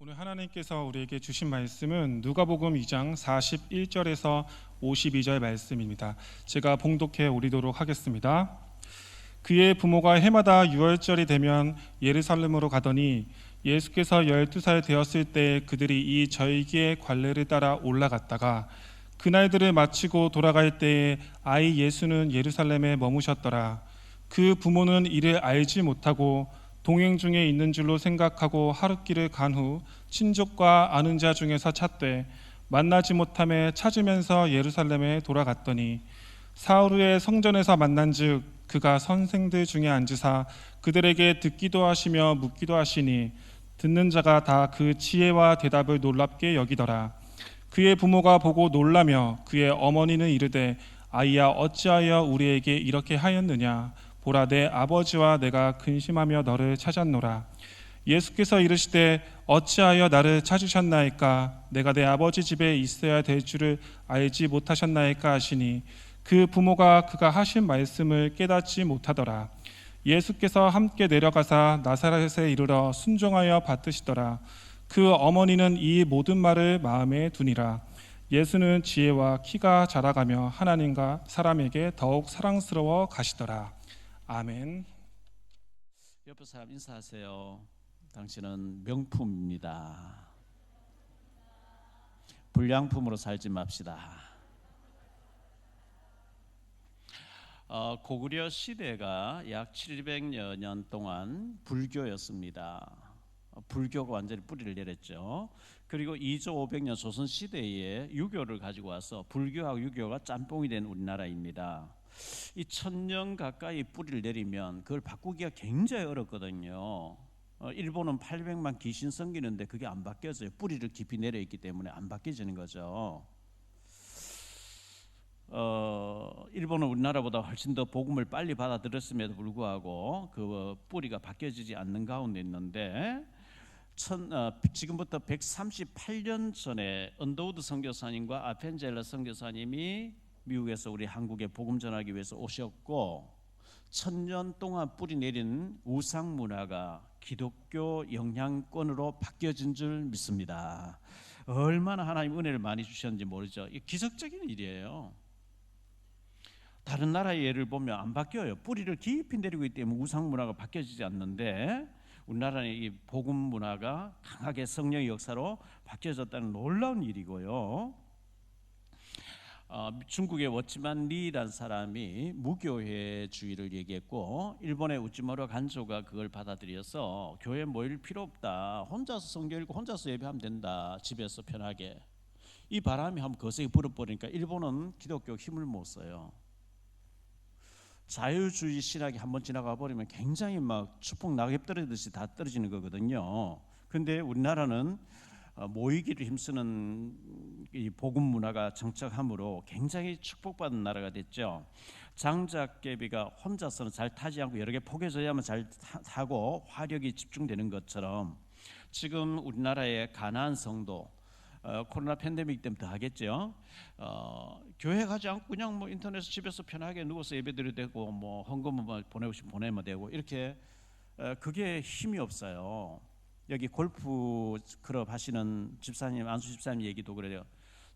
오늘 하나님께서 우리에게 주신 말씀은 누가복음 2장 41절에서 52절 말씀입니다. 제가 봉독해 오리도록 하겠습니다. 그의 부모가 해마다 유월절이 되면 예루살렘으로 가더니 예수께서 12살 되었을 때 그들이 이 절기의 관례를 따라 올라갔다가 그날들을 마치고 돌아갈 때에 아이 예수는 예루살렘에 머무셨더라. 그 부모는 이를 알지 못하고 동행 중에 있는 줄로 생각하고 하룻길을 간 후 친족과 아는 자 중에서 찾되 만나지 못함에 찾으면서 예루살렘에 돌아갔더니 사흘 후에 성전에서 만난즉 그가 선생들 중에 앉으사 그들에게 듣기도 하시며 묻기도 하시니 듣는 자가 다 그 지혜와 대답을 놀랍게 여기더라. 그의 부모가 보고 놀라며 그의 어머니는 이르되 아이야 어찌하여 우리에게 이렇게 하였느냐. 보라 내 아버지와 내가 근심하며 너를 찾았노라. 예수께서 이르시되 어찌하여 나를 찾으셨나이까. 내가 내 아버지 집에 있어야 될 줄을 알지 못하셨나이까 하시니 그 부모가 그가 하신 말씀을 깨닫지 못하더라. 예수께서 함께 내려가사 나사렛에 이르러 순종하여 받드시더라. 그 어머니는 이 모든 말을 마음에 두니라. 예수는 지혜와 키가 자라가며 하나님과 사람에게 더욱 사랑스러워 가시더라. 아멘. 옆에 사람 인사하세요. 당신은 명품입니다. 불량품으로 살지 맙시다. 고구려 시대가 약 700여 년 동안 불교였습니다. 불교가 완전히 뿌리를 내렸죠. 그리고 2조 500년 조선 시대에 유교를 가지고 와서 불교하고 유교가 짬뽕이 된 우리나라입니다. 이 1000년 가까이 뿌리를 내리면 그걸 바꾸기가 굉장히 어렵거든요. 일본은 800만 귀신 섬기는데 그게 안 바뀌어져요. 뿌리를 깊이 내려 있기 때문에 안 바뀌어지는 거죠. 일본은 우리나라보다 훨씬 더 복음을 빨리 받아들였음에도 불구하고 그 뿌리가 바뀌어지지 않는 가운데 있는데 지금부터 138년 전에 언더우드 선교사님과 아펜젤러 선교사님이 미국에서 우리 한국에 복음 전하기 위해서 오셨고 1000년 동안 뿌리 내린 우상 문화가 기독교 영향권으로 바뀌어진 줄 믿습니다. 얼마나 하나님 은혜를 많이 주셨는지 모르죠. 이게 기적적인 일이에요. 다른 나라의 예를 보면 안 바뀌어요. 뿌리를 깊이 내리고 있기 때문에 우상 문화가 바뀌어지지 않는데 우리나라의 이 복음 문화가 강하게 성령의 역사로 바뀌어졌다는 놀라운 일이고요. 중국의 워치만 리라는 사람이 무교회주의를 얘기했고 일본의 우찌마루 간조가 그걸 받아들여서 교회 모일 필요 없다. 혼자서 성경 읽고 혼자서 예배하면 된다. 집에서 편하게. 이 바람이 한번 거세게 불어버리니까 일본은 기독교 힘을 못 써요. 자유주의 신학이 한번 지나가 버리면 굉장히 막 추풍 낙엽 떨어지듯이 다 떨어지는 거거든요. 그런데 우리나라는 모이기를 힘쓰는 이 복음 문화가 정착함으로 굉장히 축복받은 나라가 됐죠. 장작개비가 혼자서는 잘 타지 않고 여러 개 포개져야만 잘 타고 화력이 집중되는 것처럼 지금 우리나라의 가나안 성도 코로나 팬데믹 때문에 더 하겠죠. 교회 가지 않고 그냥 뭐 인터넷 집에서 편하게 누워서 예배드려도 되고 뭐 헌금을 보내고 싶으면 보내면 되고 이렇게 그게 힘이 없어요. 여기 골프 클럽 하시는 집사님 안수 집사님 얘기도 그래요.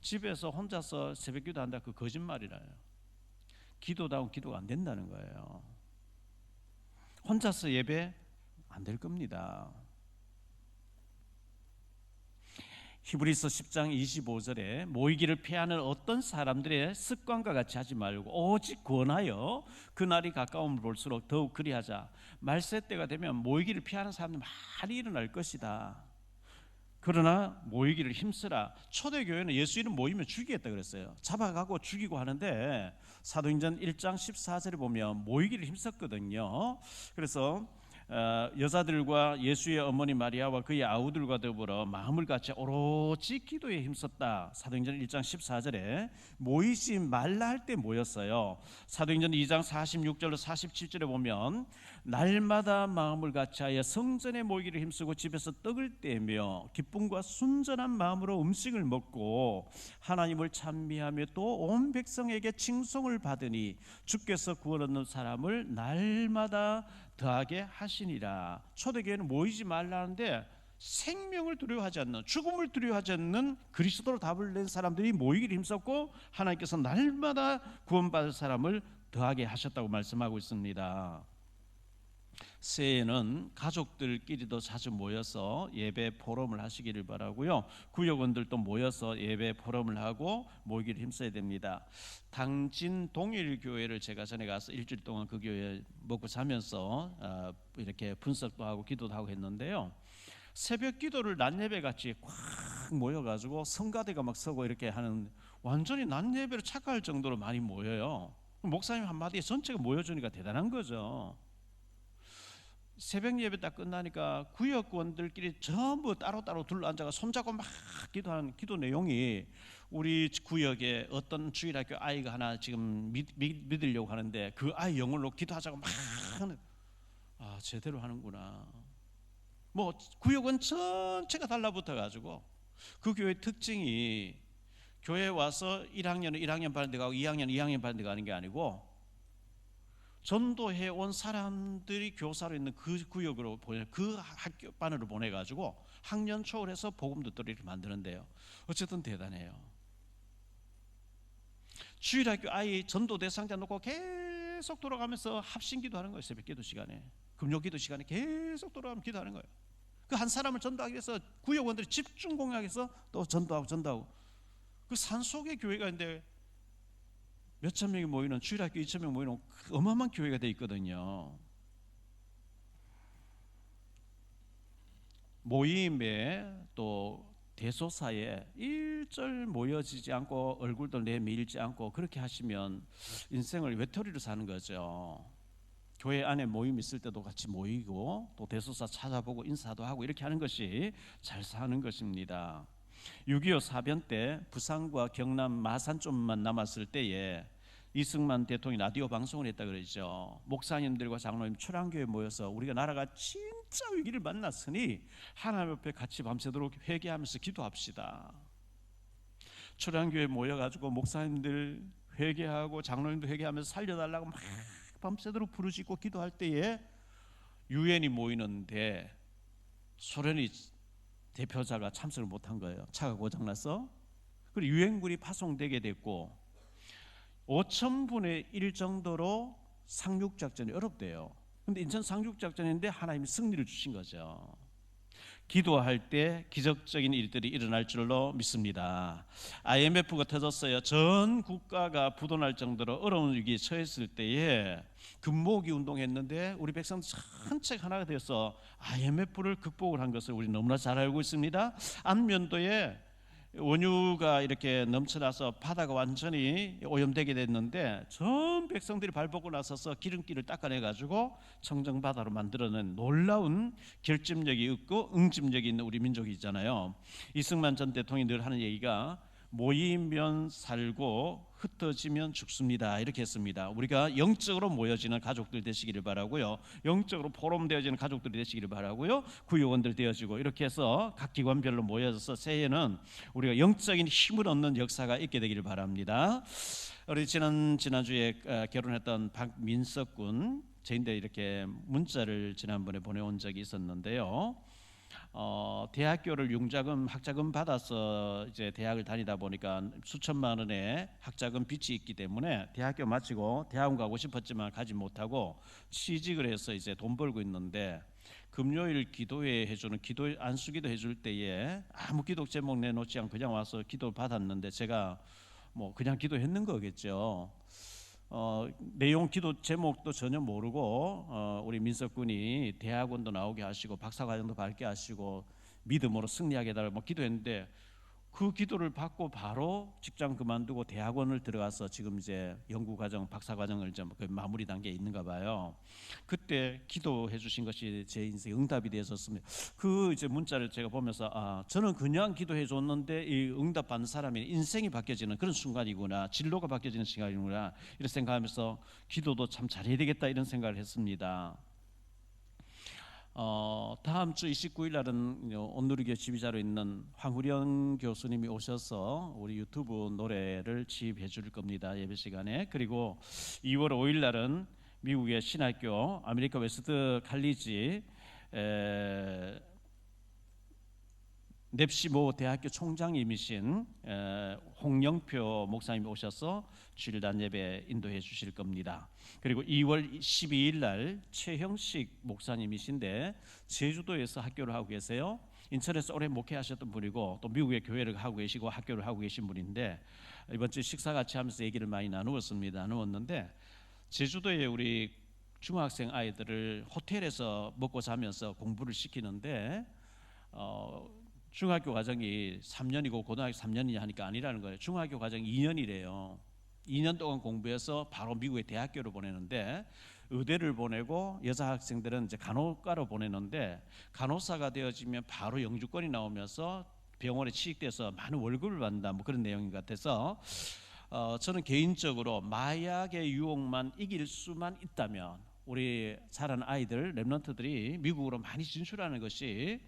집에서 혼자서 새벽기도 한다. 그 거짓말이라요. 기도다운 기도가 안 된다는 거예요. 혼자서 예배 안 될 겁니다. 히브리서 10장 25절에 모이기를 피하는 어떤 사람들의 습관과 같이 하지 말고 오직 권하여 그날이 가까움을 볼수록 더욱 그리하자. 말세 때가 되면 모이기를 피하는 사람들 많이 일어날 것이다. 그러나 모이기를 힘쓰라. 초대교회는 예수 이름 모이면 죽이겠다 그랬어요. 잡아가고 죽이고 하는데 사도행전 1장 14절에 보면 모이기를 힘썼거든요. 그래서 여자들과 예수의 어머니 마리아와 그의 아우들과 더불어 마음을 같이 오로지 기도에 힘썼다. 사도행전 1장 14절에 모이지 말라 할 때 모였어요. 사도행전 2장 46절로 47절에 보면 날마다 마음을 같이하여 성전에 모이기를 힘쓰고 집에서 떡을 떼며 기쁨과 순전한 마음으로 음식을 먹고 하나님을 찬미하며 또 온 백성에게 칭송을 받으니 주께서 구원 얻는 사람을 날마다 더하게 하시니라. 초대교회는 모이지 말라는데 생명을 두려워하지 않는, 죽음을 두려워하지 않는 그리스도로 답을 낸 사람들이 모이기를 힘썼고 하나님께서 날마다 구원받을 사람을 더하게 하셨다고 말씀하고 있습니다. 새해에는 가족들끼리도 자주 모여서 예배 포럼을 하시기를 바라고요. 구역원들도 모여서 예배 포럼을 하고 모이기를 힘써야 됩니다. 당진 동일교회를 제가 전에 가서 일주일 동안 그 교회 먹고 자면서 이렇게 분석도 하고 기도도 하고 했는데요. 새벽 기도를 낮 예배 같이 꽉 모여가지고 성가대가 막 서고 이렇게 하는, 완전히 낮 예배를 착각할 정도로 많이 모여요. 목사님 한마디에 전체가 모여주니까 대단한 거죠. 새벽 예배 딱 끝나니까 구역원들끼리 전부 따로따로 둘러앉아가 손잡고 막 기도하는 기도 내용이, 우리 구역에 어떤 주일학교 아이가 하나 지금 믿으려고 하는데 그 아이 영혼으로 기도하자고 막 하는, 제대로 하는구나. 뭐 구역원 전체가 달라붙어 가지고, 그 교회 특징이 교회 와서 1학년은 1학년 반대 가고 2학년은 2학년 반대 가는 게 아니고, 전도해 온 사람들이 교사로 있는 그 구역으로 보내, 그 학교 반으로 보내 가지고 학년 초월해서 복음 듣도록 이렇게 만드는데요. 어쨌든 대단해요. 주일학교 아이 전도 대상자 놓고 계속 돌아가면서 합심기도 하는 거예요. 새벽기도 시간에, 금요기도 시간에 계속 돌아가면 기도하는 거예요. 그 한 사람을 전도하기 위해서 구역원들이 집중 공약해서 또 전도하고 그 산속에 교회가 있는데 몇천 명이 모이는, 주일학교 2천 명 모이는 어마어마한 교회가 돼 있거든요. 모임에 또 대소사에 일절 모여지지 않고 얼굴도 내밀지 않고 그렇게 하시면 인생을 외톨이로 사는 거죠. 교회 안에 모임 있을 때도 같이 모이고 또 대소사 찾아보고 인사도 하고 이렇게 하는 것이 잘 사는 것입니다. 6.25 사변 때 부산과 경남 마산 좀만 남았을 때에 이승만 대통령이 라디오 방송을 했다 그러죠. 목사님들과 장로님 초량교회에 모여서 우리가 나라가 진짜 위기를 만났으니 하나님 앞에 같이 밤새도록 회개하면서 기도합시다. 초량교회에 모여가지고 목사님들 회개하고 장로님도 회개하면서 살려달라고 막 밤새도록 부르짖고 기도할 때에 유엔이 모이는데 소련이 대표자가 참석을 못한 거예요. 차가 고장나서. 그리고 유엔군이 파송되게 됐고 5,000분의 1 정도로 상륙작전이 어렵대요. 근데 인천 상륙작전인데 하나님이 승리를 주신 거죠. 기도할 때 기적적인 일들이 일어날 줄로 믿습니다. IMF가 터졌어요. 전 국가가 부도날 정도로 어려운 위기에 처했을 때에 금모으기 운동했는데 우리 백성들 전체가 하나가 되어서 IMF를 극복을 한 것을 우리 너무나 잘 알고 있습니다. 안면도에 원유가 이렇게 넘쳐나서 바다가 완전히 오염되게 됐는데 전 백성들이 발벗고 나서서 기름기를 닦아내 가지고 청정바다로 만들어낸 놀라운 결집력이 있고 응집력이 있는 우리 민족이 있잖아요. 이승만 전 대통령이 늘 하는 얘기가 모이면 살고 흩어지면 죽습니다. 이렇게 했습니다. 우리가 영적으로 모여지는 가족들 되시기를 바라고요. 영적으로 포럼되어지는 가족들이 되시기를 바라고요. 구역원들 되어지고 이렇게 해서 각 기관별로 모여서 새해에는 우리가 영적인 힘을 얻는 역사가 있게 되기를 바랍니다. 우리 지난주에 결혼했던 박민석 군, 저희한테 이렇게 문자를 지난번에 보내온 적이 있었는데요. 대학교를 융자금 학자금 받아서 이제 대학을 다니다 보니까 수천만 원의 학자금 빚이 있기 때문에 대학교 마치고 대학원 가고 싶었지만 가지 못하고 취직을 해서 이제 돈 벌고 있는데 금요일 기도회 해주는 기도 안수기도 해줄 때에 아무 기도 제목 내놓지 않고 그냥 와서 기도 받았는데 제가 뭐 그냥 기도했는 거겠죠. 내용 기도 제목도 전혀 모르고 우리 민석 군이 대학원도 나오게 하시고 박사과정도 밟게 하시고 믿음으로 승리하게 해달라고 기도했는데 그 기도를 받고 바로 직장 그만두고 대학원을 들어가서 지금 이제 연구과정 박사과정을 좀 마무리 단계에 있는가 봐요. 그때 기도해 주신 것이 제 인생 응답이 되었습니다. 그 이제 문자를 제가 보면서 저는 그냥 기도해 줬는데 이 응답 받는 사람이 인생이 바뀌어지는 그런 순간이구나, 진로가 바뀌어지는 시간이구나 이런 생각하면서 기도도 참 잘해야 되겠다 이런 생각을 했습니다. 다음 주 29일 날은 온누리교회 지휘자로 있는 황후령 교수님이 오셔서 우리 유튜브 노래를 지휘해 줄 겁니다. 예배 시간에. 그리고 2월 5일 날은 미국의 신학교 아메리카 웨스트 칼리지 넵시 모 대학교 총장님이신 홍영표 목사님이 오셔서 주일단 예배 인도해 주실 겁니다. 그리고 2월 12일 날 최형식 목사님이신데 제주도에서 학교를 하고 계세요. 인천에서 오래 목회하셨던 분이고 또 미국의 교회를 하고 계시고 학교를 하고 계신 분인데 이번 주 식사 같이 하면서 얘기를 많이 나누었는데 제주도에 우리 중학생 아이들을 호텔에서 먹고 자면서 공부를 시키는데 중학교 과정이 3년이고 고등학교 3년이냐 하니까 아니라는 거예요. 중학교 과정이 2년이래요. 2년 동안 공부해서 바로 미국의 대학교를 보내는데 의대를 보내고 여자 학생들은 이제 간호과로 보내는데 간호사가 되어지면 바로 영주권이 나오면서 병원에 취직돼서 많은 월급을 받는다 뭐 그런 내용인 것 같아서 저는 개인적으로 마약의 유혹만 이길 수만 있다면 우리 자라는 아이들 랩런트들이 미국으로 많이 진출하는 것이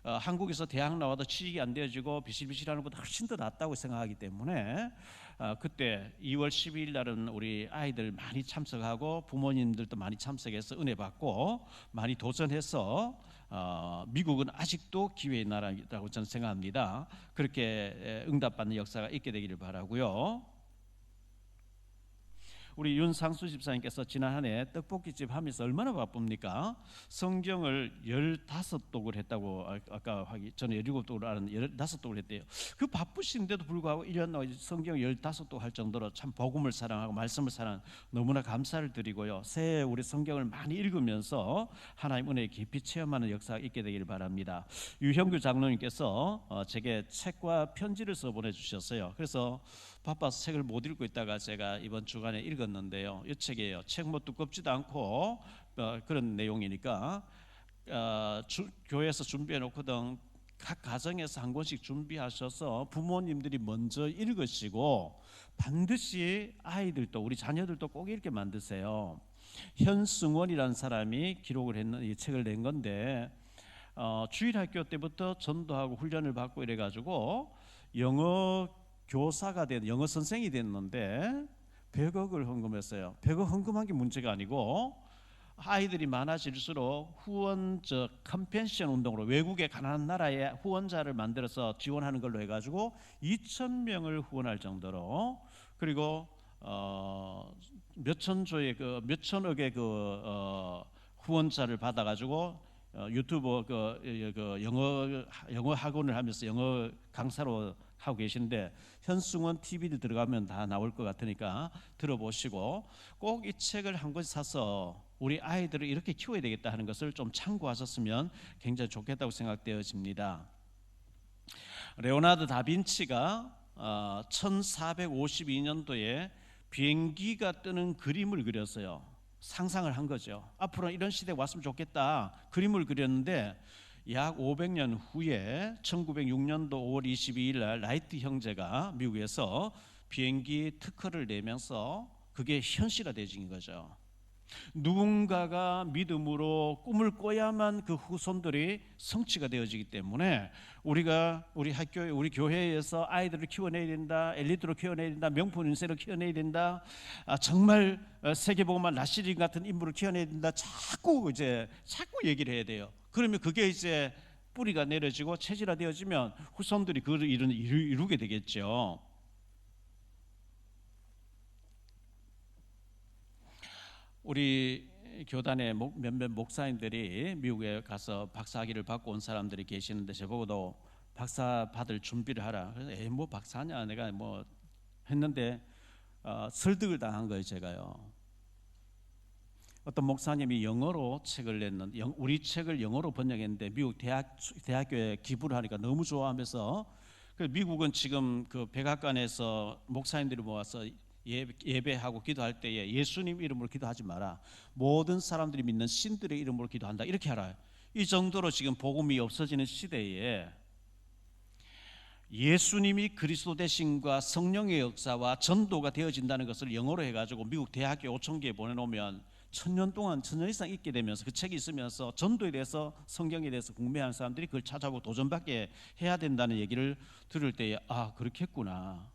한국에서 대학 나와도 취직이 안 되어지고 비실비실하는 것보다 훨씬 더 낫다고 생각하기 때문에 그때 2월 12일 날은 우리 아이들 많이 참석하고 부모님들도 많이 참석해서 은혜 받고 많이 도전해서 미국은 아직도 기회의 나라라고 저는 생각합니다. 그렇게 응답받는 역사가 있게 되기를 바라고요. 우리 윤상수 집사님께서 지난 한 해 떡볶이집 하면서 얼마나 바쁩니까? 성경을 15독을 했다고 아까 저는 17독을 아는 15독을 했대요. 그 바쁘신데도 불구하고 1년 동안 성경 15독 할 정도로 참 복음을 사랑하고 말씀을 사랑 너무나 감사를 드리고요. 새해 우리 성경을 많이 읽으면서 하나님 은혜 깊이 체험하는 역사가 있게 되기를 바랍니다. 유형규 장로님께서 제게 책과 편지를 써 보내주셨어요. 그래서 바빠서 책을 못 읽고 있다가 제가 이번 주간에 읽었는데요. 이 책이에요. 책 뭐 두껍지도 않고 그런 내용이니까 교회에서 준비해 놓거든 각 가정에서 한 권씩 준비하셔서 부모님들이 먼저 읽으시고 반드시 아이들도 우리 자녀들도 꼭 읽게 만드세요. 현승원이라는 사람이 기록을 했는 이 책을 낸 건데 주일학교 때부터 전도하고 훈련을 받고 이래가지고 영어 교사가 된 영어 선생이 됐는데 100억을 헌금했어요. 100억 헌금한 게 문제가 아니고 아이들이 많아질수록 후원적 컴펜션 운동으로 외국의 가난한 나라에 후원자를 만들어서 지원하는 걸로 해가지고 2,000명을 후원할 정도로 그리고 몇천조의 몇천억의 후원자를 받아가지고 유튜브 영어 학원을 하면서 영어 강사로 하고 계신데 현승원 TV를 들어가면 다 나올 것 같으니까 들어보시고 꼭 이 책을 한 권 사서 우리 아이들을 이렇게 키워야 되겠다 하는 것을 좀 참고하셨으면 굉장히 좋겠다고 생각되어집니다. 레오나르도 다빈치가 1452년도에 비행기가 뜨는 그림을 그렸어요. 상상을 한 거죠. 앞으로 이런 시대에 왔으면 좋겠다 그림을 그렸는데 약 500년 후에 1906년도 5월 22일 날 라이트 형제가 미국에서 비행기 특허를 내면서 그게 현실화되어진 거죠. 누군가가 믿음으로 꿈을 꿔야만 그 후손들이 성취가 되어지기 때문에 우리가 우리 학교에 우리 교회에서 아이들을 키워내야 된다, 엘리트로 키워내야 된다, 명품 인쇄로 키워내야 된다, 정말 세계복음화 라시린 같은 인물을 키워내야 된다. 자꾸 얘기를 해야 돼요. 그러면 그게 이제 뿌리가 내려지고 체질화되어지면 후손들이 그 일을 이루게 되겠죠. 우리 교단의 몇몇 목사님들이 미국에 가서 박사학위를 받고 온 사람들이 계시는데 저보고도 박사 받을 준비를 하라. 그래서 뭐 박사냐 내가 뭐 했는데 설득을 당한 거예요. 제가요. 어떤 목사님이 영어로 책을 냈는데 우리 책을 영어로 번역했는데 미국 대학교에 기부를 하니까 너무 좋아하면서 미국은 지금 그 백악관에서 목사님들이 모아서 예배하고 기도할 때에 예수님 이름으로 기도하지 마라. 모든 사람들이 믿는 신들의 이름으로 기도한다. 이렇게 하라. 이 정도로 지금 복음이 없어지는 시대에 예수님이 그리스도 되심과 성령의 역사와 전도가 되어진다는 것을 영어로 해가지고 미국 대학교 5,000개에 보내놓으면 1,000년 동안 1,000년 이상 있게 되면서 그 책이 있으면서 전도에 대해서 성경에 대해서 궁금해하는 사람들이 그걸 찾아보고 도전받게 해야 된다는 얘기를 들을 때에 그렇겠구나.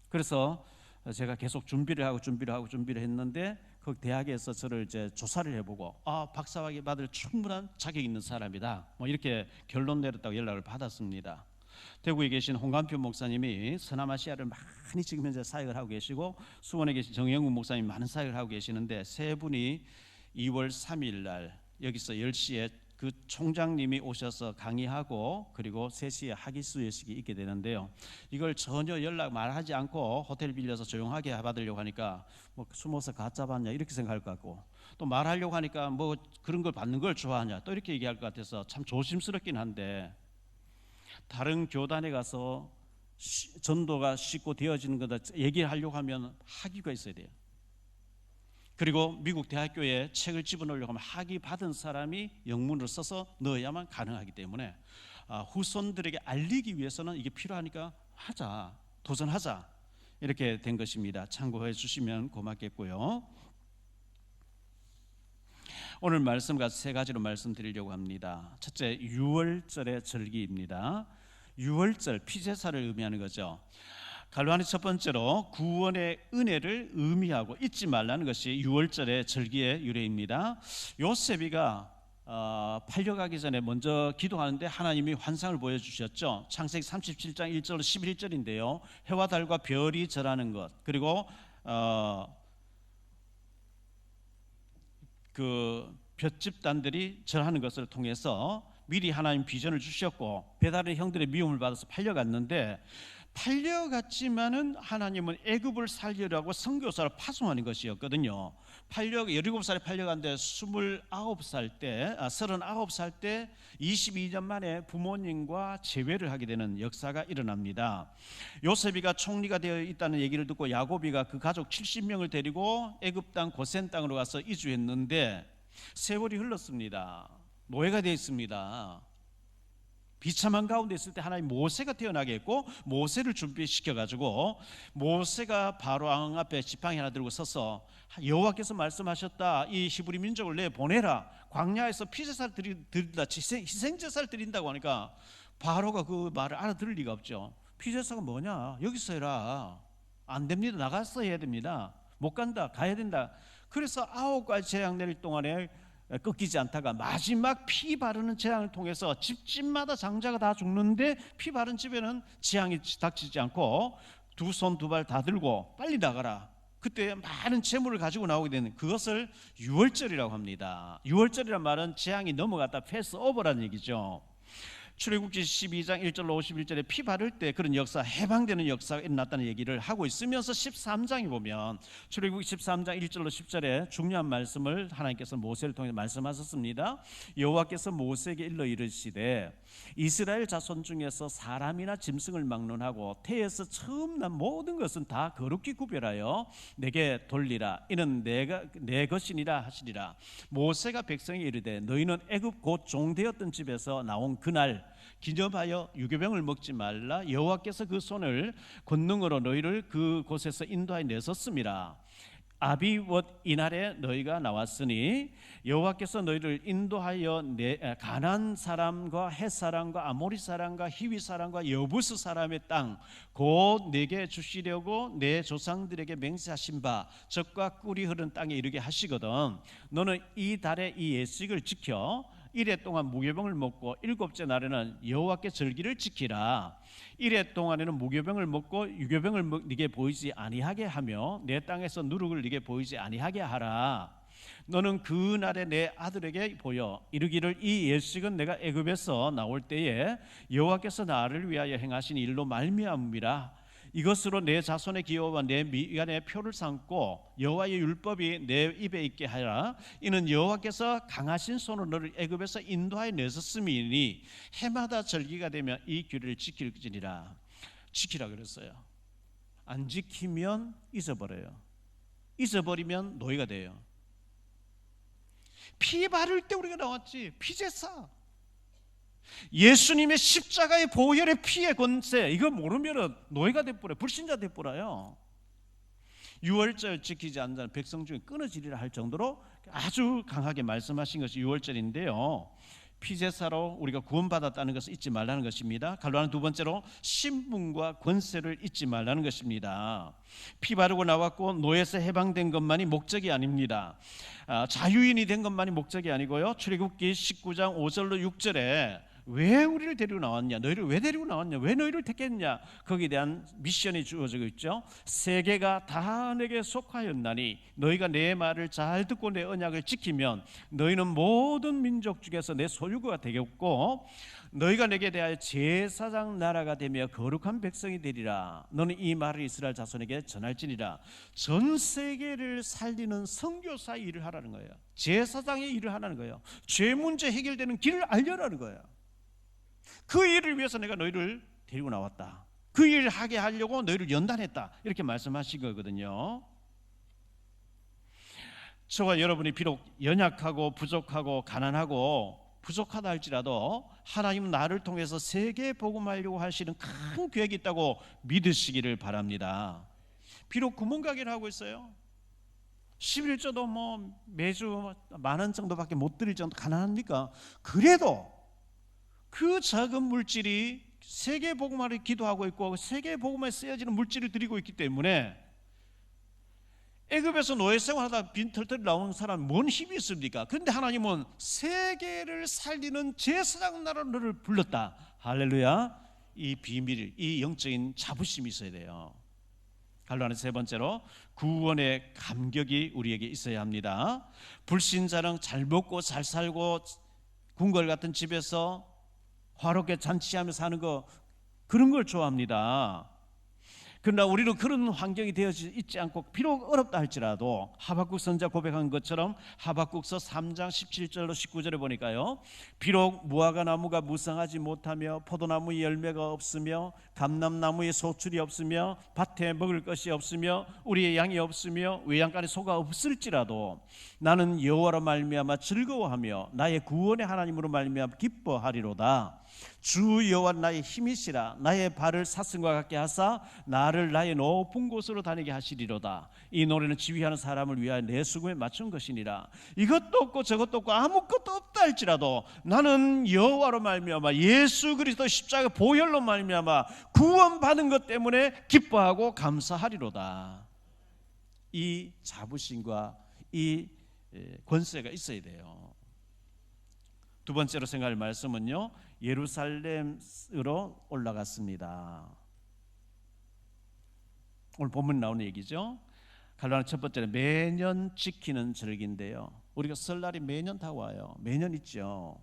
그래서 제가 계속 준비를 했는데 그 대학에서 저를 이제 조사를 해보고 박사학위 받을 충분한 자격 있는 사람이다. 뭐 이렇게 결론 내렸다고 연락을 받았습니다. 대구에 계신 홍감표 목사님이 서남아시아를 많이 지금 현재 사역을 하고 계시고 수원에 계신 정영국 목사님 많은 사역을 하고 계시는데 세 분이 2월 3일 날 여기서 10시에 그 총장님이 오셔서 강의하고 그리고 3시에 학위수여식이 있게 되는데요. 이걸 전혀 연락 말하지 않고 호텔 빌려서 조용하게 받으려고 하니까 뭐 숨어서 가짜 받냐 이렇게 생각할 것 같고 또 말하려고 하니까 뭐 그런 걸 받는 걸 좋아하냐 또 이렇게 얘기할 것 같아서 참 조심스럽긴 한데 다른 교단에 가서 전도가 쉽고 되어지는 거다 얘기를 하려고 하면 학위가 있어야 돼요. 그리고 미국 대학교에 책을 집어넣으려고 하면 학위 받은 사람이 영문을 써서 넣어야만 가능하기 때문에 후손들에게 알리기 위해서는 이게 필요하니까 하자, 도전하자 이렇게 된 것입니다. 참고해 주시면 고맙겠고요. 오늘 말씀 가서 세 가지로 말씀드리려고 합니다. 첫째, 유월절의 절기입니다. 유월절, 피제사를 의미하는 거죠. 갈로아니 첫 번째로 구원의 은혜를 의미하고 잊지 말라는 것이 유월절의 절기의 유래입니다. 요셉이가 팔려가기 전에 먼저 기도하는데 하나님이 환상을 보여주셨죠. 창세기 37장 1절 11절인데요. 해와 달과 별이 절하는 것 그리고 그 볏집단들이 절하는 것을 통해서 미리 하나님 비전을 주셨고 배다른 형들의 미움을 받아서 팔려갔는데 팔려갔지만은 하나님은 애굽을 살리려고 선교사를 파송하는 것이었거든요. 17살에 팔려갔는데 39살 때 22년 만에 부모님과 재회를 하게 되는 역사가 일어납니다. 요셉이가 총리가 되어 있다는 얘기를 듣고 야곱이가 그 가족 70명을 데리고 애굽 땅 고센 땅으로 가서 이주했는데 세월이 흘렀습니다. 노예가 되어 있습니다. 비참한 가운데 있을 때 하나님 모세가 태어나게 했고 모세를 준비시켜가지고 모세가 바로 왕 앞에 지팡이 하나 들고 서서 여호와께서 말씀하셨다. 이 히브리 민족을 내보내라. 광야에서 피제사를 드린다. 희생제사를 드린다고 하니까 바로가 그 말을 알아들을 리가 없죠. 피제사가 뭐냐? 여기서 해라. 안 됩니다. 나가서 해야 됩니다. 못 간다. 가야 된다. 그래서 9가지 재앙 내릴 동안에 꺾이지 않다가 마지막 피 바르는 재앙을 통해서 집집마다 장자가 다 죽는데 피 바른 집에는 재앙이 닥치지 않고 두 손 두 발 다 들고 빨리 나가라. 그때 많은 재물을 가지고 나오게 되는 그것을 유월절이라고 합니다. 유월절이란 말은 재앙이 넘어갔다 패스 오버라는 얘기죠. 출애굽기 12장 1절로 51절에 피 바를 때 그런 역사, 해방되는 역사가 일어났다는 얘기를 하고 있으면서 13장에 보면 출애굽기 13장 1절로 10절에 중요한 말씀을 하나님께서 모세를 통해 말씀하셨습니다. 여호와께서 모세에게 일러 이르시되 이스라엘 자손 중에서 사람이나 짐승을 막론하고 태에서 처음 난 모든 것은 다 거룩히 구별하여 내게 돌리라. 이는 내 것이니라 하시리라. 모세가 백성에게 이르되 너희는 애굽 곧 종되었던 집에서 나온 그날 기념하여 유교병을 먹지 말라. 여호와께서 그 손을 권능으로 너희를 그 곳에서 인도하여 내섰음이라. 아비벗 이날에 너희가 나왔으니 여호와께서 너희를 인도하여 가나안 사람과 헷 사람과 아모리 사람과 히위 사람과 여부스 사람의 땅 곧 내게 주시려고 내 조상들에게 맹세하신 바 젖과 꿀이 흐르는 땅에 이르게 하시거든. 너는 이 달에 이 예식을 지켜 1회 동안 무교병을 먹고 7째 날에는 여호와께 절기를 지키라. 1회 동안에는 무교병을 먹고 유교병을 네게 보이지 아니하게 하며 내 땅에서 누룩을 네게 보이지 아니하게 하라. 너는 그 날에 내 아들에게 보여 이르기를 이 예식은 내가 애굽에서 나올 때에 여호와께서 나를 위하여 행하신 일로 말미암음이라. 이것으로 내 자손의 기업과 내 미간에 표를 삼고 여호와의 율법이 내 입에 있게 하라. 이는 여호와께서 강하신 손으로 너를 애굽에서 인도하여 내셨음이니 해마다 절기가 되면 이 규례를 지킬지니라. 지키라 그랬어요. 안 지키면 잊어버려요. 잊어버리면 노예가 돼요. 피 바를 때 우리가 나왔지. 피제사. 예수님의 십자가의 보혈의 피의 권세, 이거 모르면 노예가 돼버려요. 불신자 돼버려요. 유월절 지키지 않는 백성 중에 끊어지리라 할 정도로 아주 강하게 말씀하신 것이 유월절인데요. 피제사로 우리가 구원받았다는 것을 잊지 말라는 것입니다. 갈로아는 두 번째로 신분과 권세를 잊지 말라는 것입니다. 피 바르고 나왔고 노예에서 해방된 것만이 목적이 아닙니다. 자유인이 된 것만이 목적이 아니고요. 출애굽기 19장 5절로 6절에 왜 우리를 데리고 나왔냐, 너희를 왜 데리고 나왔냐, 왜 너희를 택했냐, 거기에 대한 미션이 주어지고 있죠. 세계가 다 내게 속하였나니 너희가 내 말을 잘 듣고 내 언약을 지키면 너희는 모든 민족 중에서 내 소유가 되겠고 너희가 내게 대하여 제사장 나라가 되며 거룩한 백성이 되리라. 너는 이 말을 이스라엘 자손에게 전할지니라. 전 세계를 살리는 선교사 일을 하라는 거예요. 제사장의 일을 하라는 거예요. 죄 문제 해결되는 길을 알려라는 거예요. 그 일을 위해서 내가 너희를 데리고 나왔다. 그 일을 하게 하려고 너희를 연단했다. 이렇게 말씀하신 거거든요. 저와 여러분이 비록 연약하고 부족하고 가난하고 부족하다 할지라도 하나님은 나를 통해서 세계 복음하려고 하시는 큰 계획이 있다고 믿으시기를 바랍니다. 비록 구멍가게를 하고 있어요. 11조도 뭐 매주 10,000원 정도밖에 못 드릴 정도 가난합니까? 그래도 그 작은 물질이 세계 복음화를 기도하고 있고 세계 복음화에 쓰여지는 물질을 드리고 있기 때문에 애굽에서 노예 생활하다 빈털털이 나오는 사람은 뭔 힘이 있습니까? 그런데 하나님은 세계를 살리는 제사장 나라로 너를 불렀다. 할렐루야. 이 비밀, 이 영적인 자부심이 있어야 돼요. 갈로아는 세 번째로 구원의 감격이 우리에게 있어야 합니다. 불신자는 잘 먹고 잘 살고 궁궐 같은 집에서 화롭게 잔치하며 사는 거, 그런 걸 좋아합니다. 그러나 우리는 그런 환경이 되어져 있지 않고 비록 어렵다 할지라도 하박국 선지자 고백한 것처럼 하박국서 3장 17절로 19절에 보니까요, 비록 무화과 나무가 무성하지 못하며 포도나무에 열매가 없으며 감람나무에 소출이 없으며 밭에 먹을 것이 없으며 우리의 양이 없으며 외양간에 소가 없을지라도 나는 여호와로 말미암아 즐거워하며 나의 구원의 하나님으로 말미암아 기뻐하리로다. 주 여호와 나의 힘이시라. 나의 발을 사슴과 같게 하사 나를 나의 높은 곳으로 다니게 하시리로다. 이 노래는 지휘하는 사람을 위하여 내 수금에 맞춘 것이니라. 이것도 없고 저것도 없고 아무것도 없다 할지라도 나는 여호와로 말미암아 예수 그리스도 십자가 보혈로 말미암아 구원받은 것 때문에 기뻐하고 감사하리로다. 이 자부심과 이 권세가 있어야 돼요. 두 번째로 생각할 말씀은요, 예루살렘으로 올라갔습니다. 오늘 본문 나오는 얘기죠. 갈로아는 첫 번째는 매년 지키는 절기인데요, 우리가 설날이 매년 다 와요. 매년 있죠.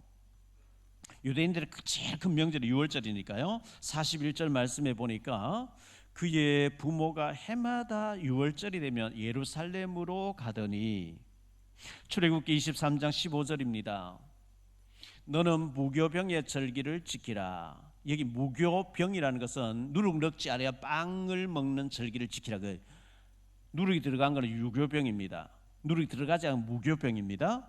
유대인들의 제일 큰 명절이 6월절이니까요 41절 말씀에 보니까 그의 부모가 해마다 6월절이 되면 예루살렘으로 가더니, 출애굽기 23장 15절입니다. 너는 무교병의 절기를 지키라. 여기 무교병이라는 것은 누룩 넣지 않아야 빵을 먹는 절기를 지키라. 누룩이 들어간 것은 유교병입니다. 누룩이 들어가지 않은 무교병입니다.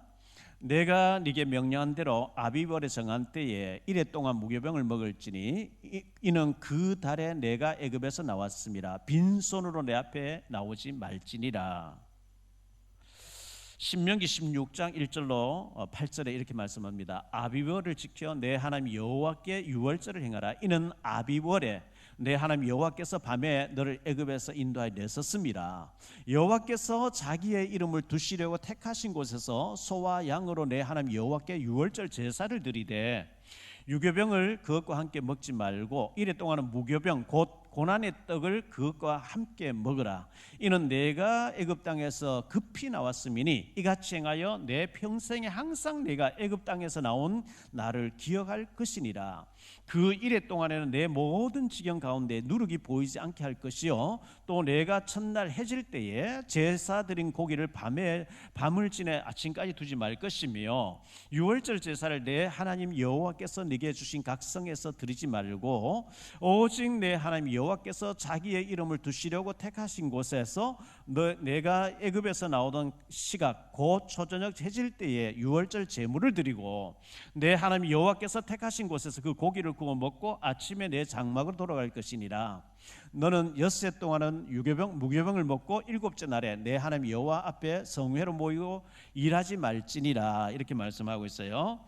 내가 네게 명령한 대로 아비벌에 정한 때에 이래 동안 무교병을 먹을지니 이는 그 달에 내가 애굽에서 나왔음이라. 빈손으로 내 앞에 나오지 말지니라. 신명기 16장 1절로 8절에 이렇게 말씀합니다. 아비월을 지켜 내 하나님 여호와께 유월절을 행하라. 이는 아비월에 내 하나님 여호와께서 밤에 너를 애굽에서 인도하여 내셨음이라. 여호와께서 자기의 이름을 두시려고 택하신 곳에서 소와 양으로 내 하나님 여호와께 유월절 제사를 드리되 유교병을 그것과 함께 먹지 말고 이래 동안은 무교병 곧 고난의 떡을 그것과 함께 먹으라. 이는 내가 애굽 땅에서 급히 나왔음이니 이같이 행하여 내 평생에 항상 내가 애굽 땅에서 나온 나를 기억할 것이니라. 그 이래 동안에는 내 모든 지경 가운데 누룩이 보이지 않게 할 것이요 또 내가 첫날 해질 때에 제사 드린 고기를 밤을 지내 아침까지 두지 말 것이며 유월절 제사를 내 하나님 여호와께서 네게 주신 각성에서 드리지 말고 오직 내 하나님 여호와께서 자기의 이름을 두시려고 택하신 곳에서 내가 애굽에서 나오던 시각 곧 초저녁 해질 때에 유월절 제물을 드리고 내 하나님 여호와께서 택하신 곳에서 그 고기를 구워 먹고 아침에 내 장막으로 돌아갈 것이니라. 너는 엿새 동안은 무교병을 먹고 일곱째 날에 내 하나님 여호와 앞에 성회로 모이고 일하지 말지니라. 이렇게 말씀하고 있어요.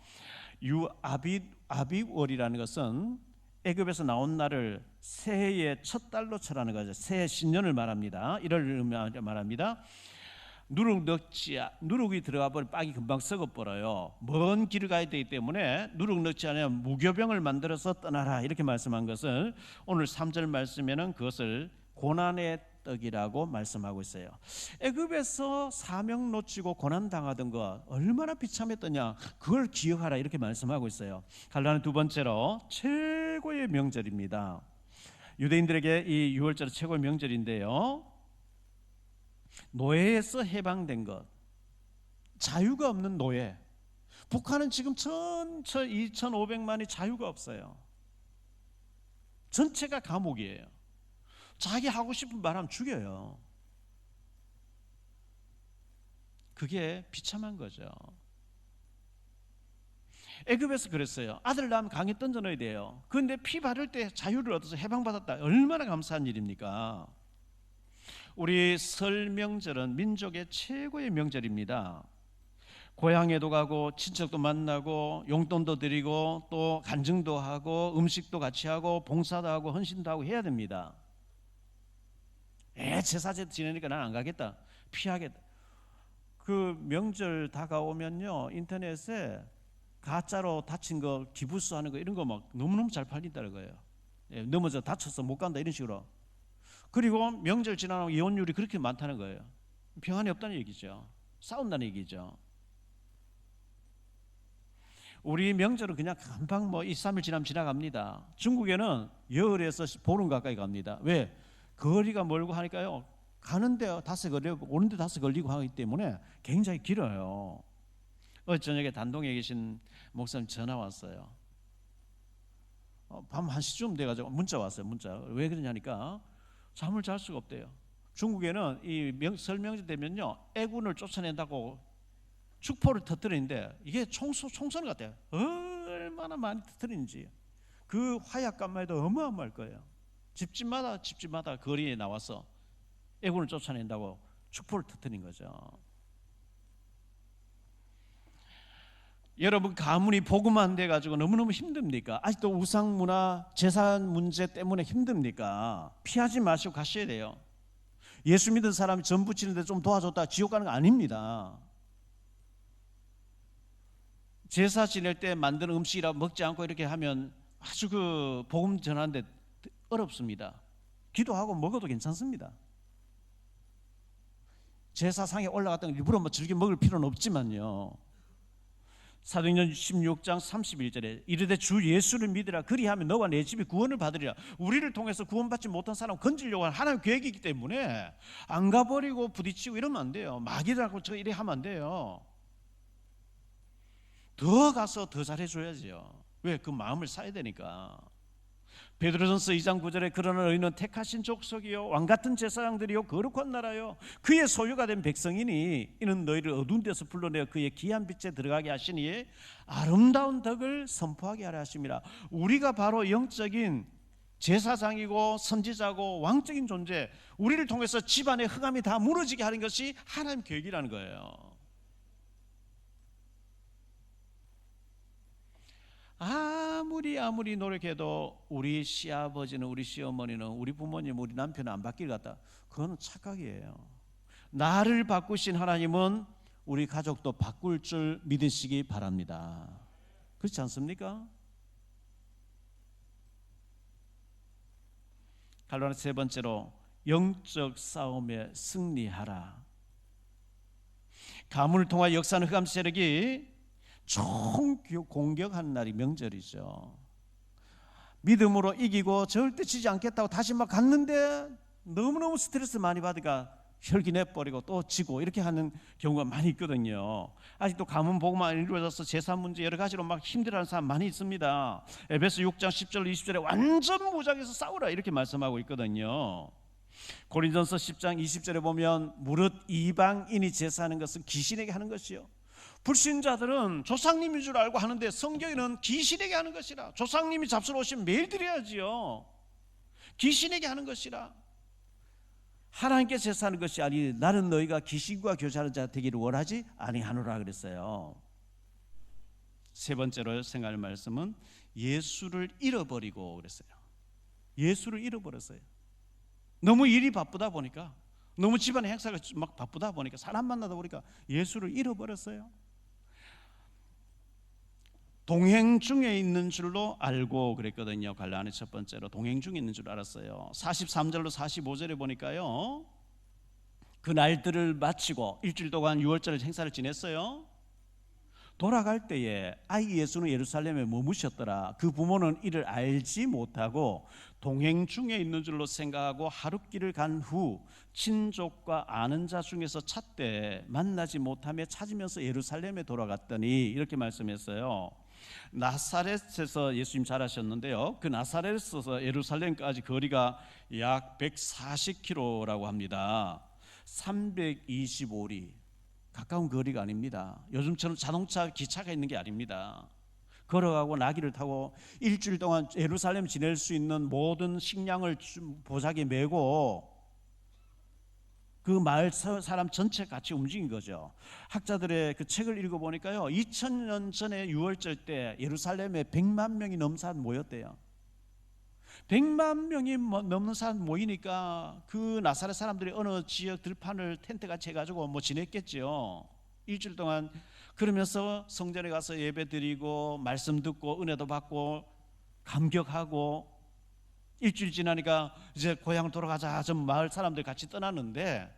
아비월이라는 것은 애굽에서 나온 날을 새해의 첫 달로 칠하는 거죠. 새해 신년을 말합니다. 이를 말합니다. 누룩이 들어가 버리면 빵이 금방 썩어버려요. 먼 길을 가야 되기 때문에 누룩 넣지 않으면 무교병을 만들어서 떠나라 이렇게 말씀한 것을 오늘 3절 말씀에는 그것을 고난의 떡이라고 말씀하고 있어요. 애굽에서 사명 놓치고 고난 당하던 거 얼마나 비참했더냐, 그걸 기억하라 이렇게 말씀하고 있어요. 갈라는 두 번째로 최고의 명절입니다. 유대인들에게 이 6월절은 최고의 명절인데요, 노예에서 해방된 것, 자유가 없는 노예. 북한은 지금 전체 2,500만이 자유가 없어요. 전체가 감옥이에요. 자기 하고 싶은 말 하면 죽여요. 그게 비참한 거죠. 애굽에서 그랬어요. 아들 낳으면 강에 던져 넣어야 돼요. 그런데 피 바를 때 자유를 얻어서 해방받았다. 얼마나 감사한 일입니까? 우리 설 명절은 민족의 최고의 명절입니다. 고향에도 가고 친척도 만나고 용돈도 드리고 또 간증도 하고 음식도 같이 하고 봉사도 하고 헌신도 하고 해야 됩니다. 제사제 지내니까 난 안 가겠다, 피하겠다. 그 명절 다가오면요, 인터넷에 가짜로 다친 거 기부수 하는 거 이런 거 막 너무너무 잘 팔린다는 거예요. 넘어져 다쳐서 못 간다 이런 식으로. 그리고 명절 지나면 이혼율이 그렇게 많다는 거예요. 평안이 없다는 얘기죠. 싸운다는 얘기죠. 우리 명절은 그냥 금방 2, 3일 지나면 지나갑니다. 중국에는 열에서 보름 가까이 갑니다. 왜? 거리가 멀고 하니까요, 가는데 5 걸리고 오는데 5 걸리고 하기 때문에 굉장히 길어요. 어제 저녁에 단동에 계신 목사님 전화 왔어요. 밤 1시쯤 돼가지고 문자 왔어요. 문자. 왜 그러냐니까 잠을 잘 수가 없대요. 중국에는 이 설명절 되면요, 애군을 쫓아낸다고 축포를 터뜨리는데 이게 총선 같아요. 얼마나 많이 터뜨리는지 그 화약감만 해도 어마어마할 거예요. 집집마다 거리에 나와서 애군을 쫓아낸다고 축포를 터뜨린 거죠. 여러분, 가문이 복음만 돼가지고 너무너무 힘듭니까? 아직도 우상문화, 재산 문제 때문에 힘듭니까? 피하지 마시고 가셔야 돼요. 예수 믿은 사람이 전 부치는데 좀 도와줬다 지옥 가는 거 아닙니다. 제사 지낼 때 만든 음식이라 먹지 않고 이렇게 하면 아주 그 복음 전하는데 어렵습니다. 기도하고 먹어도 괜찮습니다. 제사상에 올라갔던 걸 일부러 즐겨 먹을 필요는 없지만요. 사도행전 16장 31절에 이르되 주 예수를 믿으라, 그리하면 너와 내 집이 구원을 받으리라. 우리를 통해서 구원받지 못한 사람 건지려고 하는 하나님의 계획이기 때문에 안 가버리고 부딪히고 이러면 안 돼요. 마귀라고 저 이래 하면 안 돼요. 더 가서 더 잘해줘야죠. 왜? 그 마음을 사야 되니까. 베드로전서 2장 9절에 그러나 너희는 택하신 족속이요 왕같은 제사장들이요 거룩한 나라요 그의 소유가 된 백성이니 이는 너희를 어두운 데서 불러내어 그의 귀한 빛에 들어가게 하시니 아름다운 덕을 선포하게 하려 하심이라. 우리가 바로 영적인 제사장이고 선지자고 왕적인 존재, 우리를 통해서 집안의 흑암이 다 무너지게 하는 것이 하나님 계획이라는 거예요. 아무리 노력해도 우리 시아버지는, 우리 시어머니는, 우리 부모님, 우리 남편은 안 바뀔 것 같다. 그건 착각이에요. 나를 바꾸신 하나님은 우리 가족도 바꿀 줄 믿으시기 바랍니다. 그렇지 않습니까? 갈라디아 세 번째로 영적 싸움에 승리하라. 가문을 통한 역사는 흑암 세력이 총공격한 날이 명절이죠. 믿음으로 이기고 절대 지지 않겠다고 다시 막 갔는데 너무너무 스트레스 많이 받으니까 혈기 내버리고 또 지고 이렇게 하는 경우가 많이 있거든요. 아직도 가문 복음만 이루어져서 제사 문제 여러 가지로 막 힘들어하는 사람 많이 있습니다. 에베소 6장 10절 20절에 완전 무장해서 싸우라 이렇게 말씀하고 있거든요. 고린도전서 10장 20절에 보면 무릇 이방인이 제사하는 것은 귀신에게 하는 것이요 불신자들은 조상님인 줄 알고 하는데 성경에는 귀신에게 하는 것이라. 조상님이 잡수러 오시면 매일 드려야지요. 귀신에게 하는 것이라. 하나님께 제사하는 것이 아니 나는 너희가 귀신과 교제하는 자 되기를 원하지 아니하노라 그랬어요. 세 번째로 생각할 말씀은 예수를 잃어버리고 그랬어요. 예수를 잃어버렸어요. 너무 일이 바쁘다 보니까, 너무 집안의 행사가 막 바쁘다 보니까, 사람 만나다 보니까 예수를 잃어버렸어요. 동행 중에 있는 줄로 알고 그랬거든요. 갈라니 첫 번째로 동행 중에 있는 줄 알았어요. 43절로 45절에 보니까요, 그 날들을 마치고 일주일 동안 유월절 행사를 지냈어요. 돌아갈 때에 아이 예수는 예루살렘에 머무셨더라. 그 부모는 이를 알지 못하고 동행 중에 있는 줄로 생각하고 하룻길을 간 후 친족과 아는 자 중에서 찾되 만나지 못하며 찾으면서 예루살렘에 돌아갔더니, 이렇게 말씀했어요. 나사렛에서 예수님 자라셨는데요, 그 나사렛에서 예루살렘까지 거리가 약 140km라고 합니다. 325리, 가까운 거리가 아닙니다. 요즘처럼 자동차, 기차가 있는 게 아닙니다. 걸어가고 나귀를 타고 일주일 동안 예루살렘 지낼 수 있는 모든 식량을 보자기에 메고 그 마을 사람 전체 같이 움직인 거죠. 학자들의 그 책을 읽어보니까요, 2000년 전에 유월절 때 예루살렘에 100만 명이 넘는 사람 모였대요. 100만 명이 넘는 사람 모이니까 그 나사렛 사람들이 어느 지역 들판을 텐트같이 해가지고 뭐 지냈겠죠. 일주일 동안. 그러면서 성전에 가서 예배 드리고 말씀 듣고 은혜도 받고 감격하고, 일주일 지나니까 이제 고향 돌아가자, 전 마을 사람들 같이 떠났는데,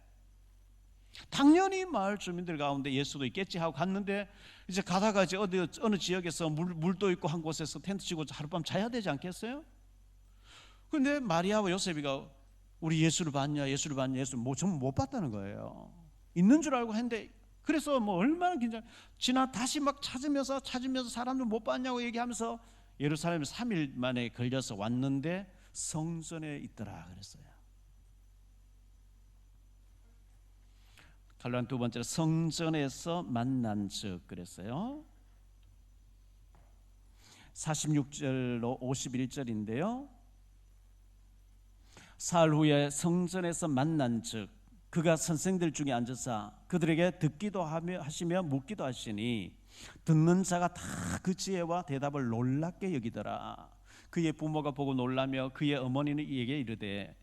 당연히 마을 주민들 가운데 예수도 있겠지 하고 갔는데, 이제 가다가 이제 어느 지역에서 물도 있고 한 곳에서 텐트 치고 하룻밤 자야 되지 않겠어요? 근데 마리아와 요셉이가 우리 예수를 봤냐, 예수를 봤냐, 예수 전부 못 봤다는 거예요. 있는 줄 알고 했는데, 그래서 뭐 얼마나 긴장, 다시 막 찾으면서 사람들 못 봤냐고 얘기하면서 예루살렘에 3일 만에 걸려서 왔는데 성전에 있더라 그랬어요. 갈라니 두 번째로 성전에서 만난 즉 그랬어요. 46절로 51절인데요. 사흘 후에 성전에서 만난 즉 그가 선생들 중에 앉아서 그들에게 듣기도 하시며 묻기도 하시니, 듣는 자가 다 그 지혜와 대답을 놀랍게 여기더라. 그의 부모가 보고 놀라며 그의 어머니는 이에게 이르되,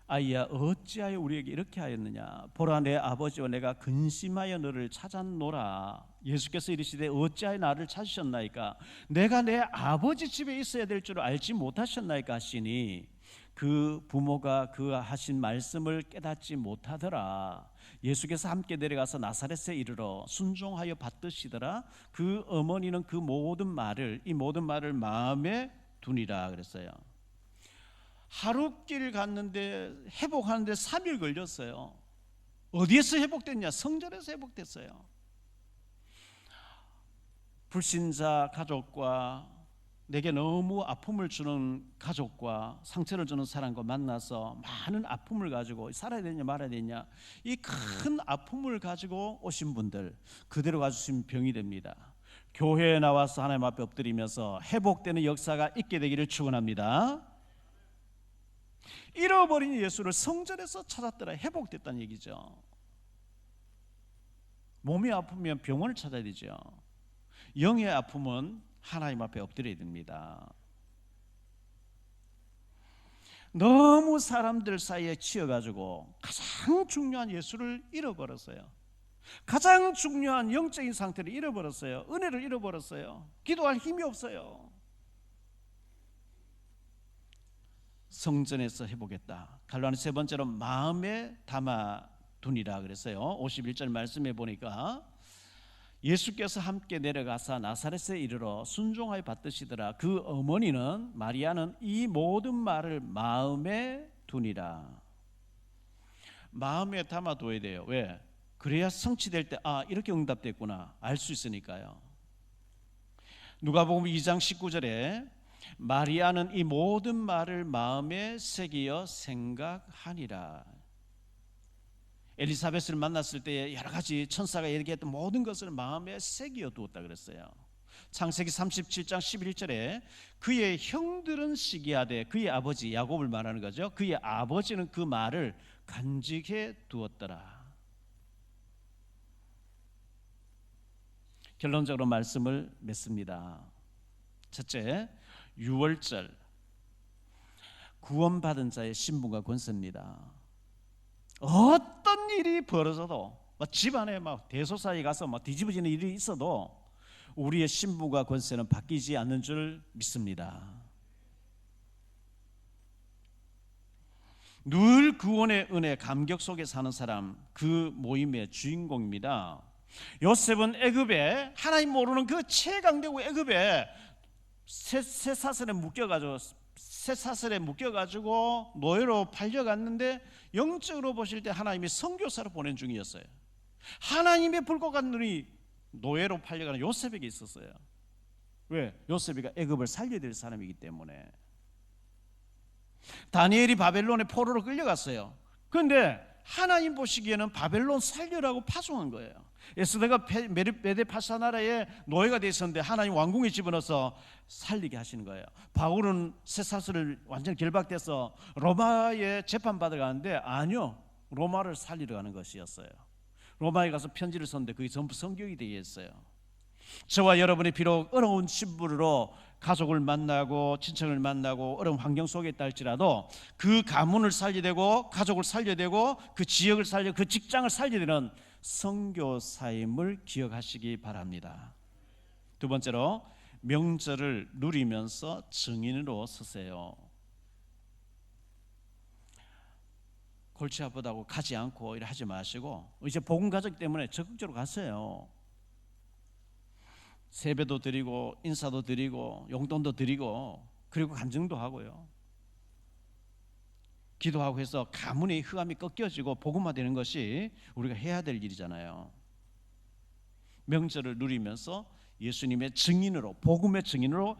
아이야, 어찌하여 우리에게 이렇게 하였느냐? 보라, 내 아버지와 내가 근심하여 너를 찾았노라. 예수께서 이르시되, 어찌하여 나를 찾으셨나이까? 내가 내 아버지 집에 있어야 될 줄 알지 못하셨나이까 하시니, 그 부모가 그 하신 말씀을 깨닫지 못하더라. 예수께서 함께 내려가서 나사렛에 이르러 순종하여 받드시더라. 그 어머니는 이 모든 말을 마음에 두니라 그랬어요. 하룻길 갔는데 회복하는데 3일 걸렸어요. 어디에서 회복됐냐? 성전에서 회복됐어요. 불신자 가족과 내게 너무 아픔을 주는 가족과 상처를 주는 사람과 만나서 많은 아픔을 가지고 살아야 되냐 말아야 되냐, 이 큰 아픔을 가지고 오신 분들, 그대로 가주신 병이 됩니다. 교회에 나와서 하나님 앞에 엎드리면서 회복되는 역사가 있게 되기를 축원합니다. 잃어버린 예수를 성전에서 찾았더라. 회복됐다는 얘기죠. 몸이 아프면 병원을 찾아야 되죠. 영의 아픔은 하나님 앞에 엎드려야 됩니다. 너무 사람들 사이에 치여가지고 가장 중요한 예수를 잃어버렸어요. 가장 중요한 영적인 상태를 잃어버렸어요. 은혜를 잃어버렸어요. 기도할 힘이 없어요. 성전에서 회복했다. 갈라니 세 번째로 마음에 담아두니라 그랬어요. 51절 말씀해 보니까 예수께서 함께 내려가사 나사렛에 이르러 순종하여 받드시더라. 그 어머니는 마리아는 이 모든 말을 마음에 두니라. 마음에 담아둬야 돼요. 왜? 그래야 성취될 때 이렇게 응답됐구나 알 수 있으니까요. 누가복음 2장 19절에 마리아는 이 모든 말을 마음에 새기어 생각하니라. 엘리사벳을 만났을 때 여러 가지 천사가 얘기했던 모든 것을 마음에 새기어 두었다 그랬어요. 창세기 37장 11절에 그의 형들은 시기하되, 그의 아버지 야곱을 말하는 거죠. 그의 아버지는 그 말을 간직해 두었더라. 결론적으로 말씀을 맺습니다. 첫째, 유월절 구원받은 자의 신분과 권세입니다. 어떤 일이 벌어져도 집안에 대소사에 가서 뒤집어지는 일이 있어도 우리의 신분과 권세는 바뀌지 않는 줄 믿습니다. 늘 구원의 은혜 감격 속에 사는 사람, 그 모임의 주인공입니다. 요셉은 애굽에 하나님 모르는 그 최강대국 애굽에 쇠사슬에 묶여가지고 노예로 팔려갔는데 영적으로 보실 때 하나님이 선교사로 보낸 중이었어요. 하나님의 불꽃 같은 눈이 노예로 팔려가는 요셉에게 있었어요. 왜? 요셉이가 애굽을 살려야 될 사람이기 때문에. 다니엘이 바벨론의 포로로 끌려갔어요. 그런데 하나님 보시기에는 바벨론 살려라고 파송한 거예요. 에스더가 메데 파사 나라의 노예가 되어 있었는데 하나님 왕궁에 집어넣어서 살리게 하시는 거예요. 바울은 쇠사슬을 완전히 결박돼서 로마에 재판받으러 가는데 아니요, 로마를 살리러 가는 것이었어요. 로마에 가서 편지를 썼는데 그게 전부 성경이 되어 있어요. 저와 여러분이 비록 어려운 신분으로 가족을 만나고 친척을 만나고 어려운 환경 속에 있다 할지라도 그 가문을 살려야 되고 가족을 살려야 되고 그 지역을 살려 그 직장을 살려야 되는 선교사임을 기억하시기 바랍니다. 두 번째로, 명절을 누리면서 증인으로 서세요. 골치 아프다고 가지 않고 이래 하지 마시고 이제 복음 가족 때문에 적극적으로 가세요. 세배도 드리고 인사도 드리고 용돈도 드리고 그리고 간증도 하고요. 기도하고 해서 가문의 흑암이 꺾여지고 복음화되는 것이 우리가 해야 될 일이잖아요. 명절을 누리면서 예수님의 증인으로, 복음의 증인으로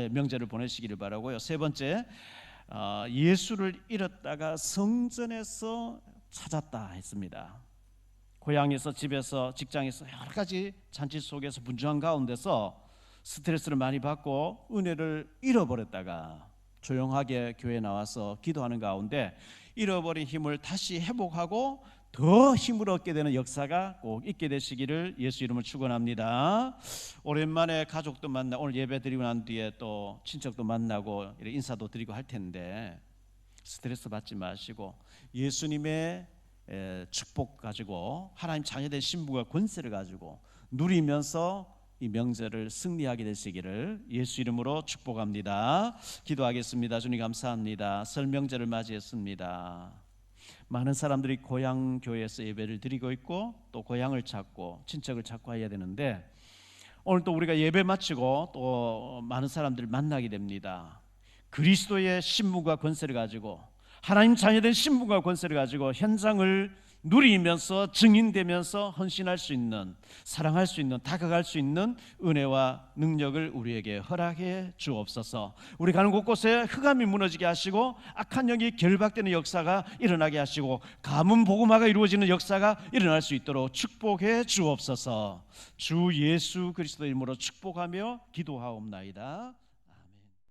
명절을 보내시기를 바라고요. 세 번째, 예수를 잃었다가 성전에서 찾았다 했습니다. 고향에서, 집에서, 직장에서 여러 가지 잔치 속에서 분주한 가운데서 스트레스를 많이 받고 은혜를 잃어버렸다가 조용하게 교회에 나와서 기도하는 가운데 잃어버린 힘을 다시 회복하고 더 힘을 얻게 되는 역사가 꼭 있게 되시기를 예수 이름으로 축원합니다. 오랜만에 가족도 만나, 오늘 예배 드리고 난 뒤에 또 친척도 만나고 인사도 드리고 할 텐데 스트레스 받지 마시고 예수님의 축복 가지고 하나님 자녀된 신분과 권세를 가지고 누리면서 이 명절을 승리하게 되시기를 예수 이름으로 축복합니다. 기도하겠습니다. 주님 감사합니다. 설 명절을 맞이했습니다. 많은 사람들이 고향 교회에서 예배를 드리고 있고 또 고향을 찾고 친척을 찾고 해야 되는데 오늘 또 우리가 예배 마치고 또 많은 사람들을 만나게 됩니다. 그리스도의 신분과 권세를 가지고 하나님 자녀된 신분과 권세를 가지고 현장을 누리면서 증인되면서 헌신할 수 있는, 사랑할 수 있는, 다가갈 수 있는 은혜와 능력을 우리에게 허락해 주옵소서. 우리 가는 곳곳에 흑암이 무너지게 하시고 악한 영이 결박되는 역사가 일어나게 하시고 가문 복음화가 이루어지는 역사가 일어날 수 있도록 축복해 주옵소서. 주 예수 그리스도 이름으로 축복하며 기도하옵나이다.